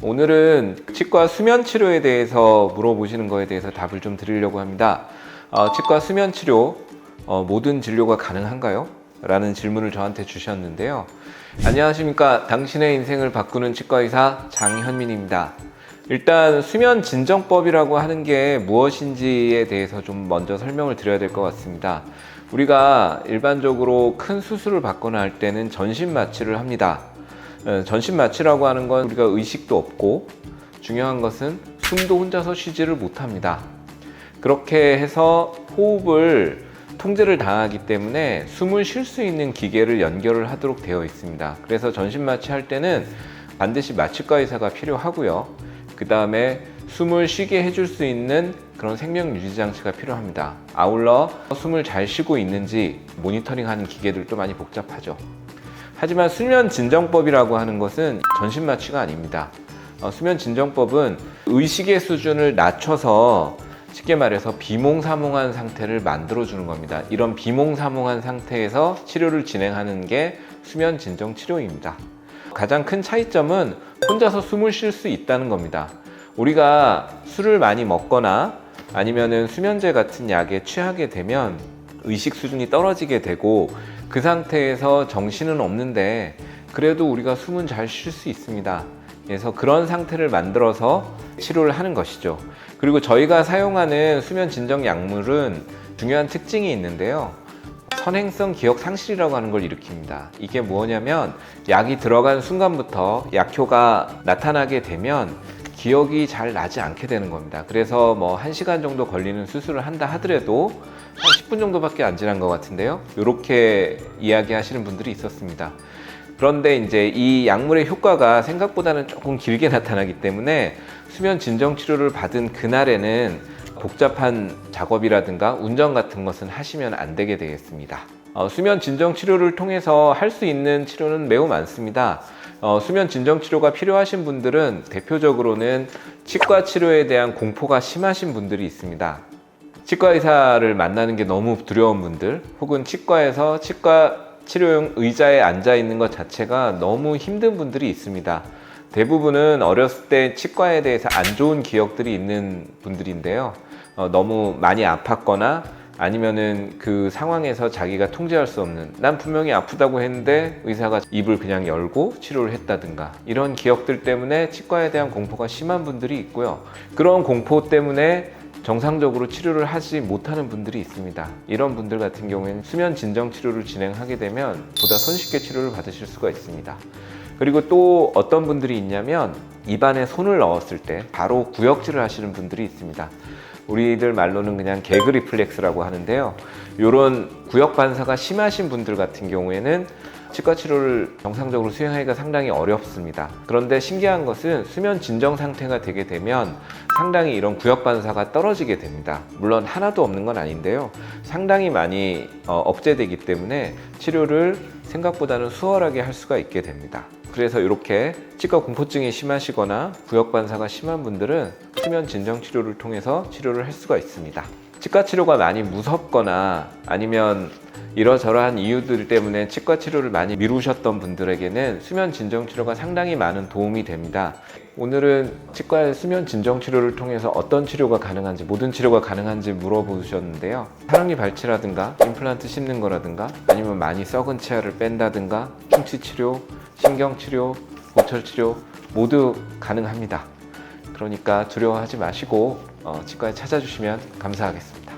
오늘은 치과 수면 치료에 대해서 물어보시는 거에 대해서 답을 좀 드리려고 합니다. 치과 수면 치료 모든 진료가 가능한가요? 라는 질문을 저한테 주셨는데요. 안녕하십니까. 당신의 인생을 바꾸는 치과의사 장현민입니다. 일단 수면 진정법이라고 하는 게 무엇인지에 대해서 좀 먼저 설명을 드려야 될 것 같습니다. 우리가 일반적으로 큰 수술을 받거나 할 때는 전신 마취를 합니다. 전신 마취라고 하는 건 우리가 의식도 없고 중요한 것은 숨도 혼자서 쉬지를 못합니다. 그렇게 해서 호흡을 통제를 당하기 때문에 숨을 쉴 수 있는 기계를 연결을 하도록 되어 있습니다. 그래서 전신 마취할 때는 반드시 마취과 의사가 필요하고요. 그 다음에 숨을 쉬게 해줄 수 있는 그런 생명 유지 장치가 필요합니다. 아울러 숨을 잘 쉬고 있는지 모니터링하는 기계들도 많이 복잡하죠. 하지만 수면 진정법이라고 하는 것은 전신 마취가 아닙니다. 수면 진정법은 의식의 수준을 낮춰서 쉽게 말해서 비몽사몽한 상태를 만들어주는 겁니다. 이런 비몽사몽한 상태에서 치료를 진행하는 게 수면 진정 치료입니다. 가장 큰 차이점은 혼자서 숨을 쉴 수 있다는 겁니다. 우리가 술을 많이 먹거나 아니면은 수면제 같은 약에 취하게 되면 의식 수준이 떨어지게 되고 그 상태에서 정신은 없는데 그래도 우리가 숨은 잘 쉴 수 있습니다. 그래서 그런 상태를 만들어서 치료를 하는 것이죠. 그리고 저희가 사용하는 수면 진정 약물은 중요한 특징이 있는데요. 선행성 기억 상실이라고 하는 걸 일으킵니다. 이게 뭐냐면 약이 들어간 순간부터 약효가 나타나게 되면 기억이 잘 나지 않게 되는 겁니다. 그래서 뭐 1시간 정도 걸리는 수술을 한다 하더라도 한 10분 정도밖에 안 지난 것 같은데요. 이렇게 이야기하시는 분들이 있었습니다. 그런데 이제 이 약물의 효과가 생각보다는 조금 길게 나타나기 때문에 수면 진정 치료를 받은 그날에는 복잡한 작업이라든가 운전 같은 것은 하시면 안 되게 되겠습니다. 수면 진정 치료를 통해서 할 수 있는 치료는 매우 많습니다. 수면 진정 치료가 필요하신 분들은 대표적으로는 치과 치료에 대한 공포가 심하신 분들이 있습니다. 치과 의사를 만나는 게 너무 두려운 분들, 혹은 치과에서 치과 치료용 의자에 앉아 있는 것 자체가 너무 힘든 분들이 있습니다. 대부분은 어렸을 때 치과에 대해서 안 좋은 기억들이 있는 분들인데요. 너무 많이 아팠거나 아니면은 그 상황에서 자기가 통제할 수 없는, 난 분명히 아프다고 했는데 의사가 입을 그냥 열고 치료를 했다든가, 이런 기억들 때문에 치과에 대한 공포가 심한 분들이 있고요. 그런 공포 때문에 정상적으로 치료를 하지 못하는 분들이 있습니다. 이런 분들 같은 경우에는 수면 진정 치료를 진행하게 되면 보다 손쉽게 치료를 받으실 수가 있습니다. 그리고 또 어떤 분들이 있냐면 입안에 손을 넣었을 때 바로 구역질을 하시는 분들이 있습니다. 우리들 말로는 그냥 개그 리플렉스라고 하는데요. 이런 구역 반사가 심하신 분들 같은 경우에는 치과 치료를 정상적으로 수행하기가 상당히 어렵습니다. 그런데 신기한 것은 수면 진정 상태가 되게 되면 상당히 이런 구역 반사가 떨어지게 됩니다. 물론 하나도 없는 건 아닌데요. 상당히 많이 억제되기 때문에 치료를 생각보다는 수월하게 할 수가 있게 됩니다. 그래서 이렇게 치과 공포증이 심하시거나 구역 반사가 심한 분들은 수면 진정 치료를 통해서 치료를 할 수가 있습니다. 치과 치료가 많이 무섭거나 아니면 이러저러한 이유들 때문에 치과 치료를 많이 미루셨던 분들에게는 수면 진정 치료가 상당히 많은 도움이 됩니다. 오늘은 치과의 수면 진정 치료를 통해서 어떤 치료가 가능한지, 모든 치료가 가능한지 물어보셨는데요. 사랑니 발치라든가 임플란트 심는 거라든가 아니면 많이 썩은 치아를 뺀다든가 충치 치료, 신경 치료, 보철 치료 모두 가능합니다. 그러니까 두려워하지 마시고 치과에 찾아주시면 감사하겠습니다.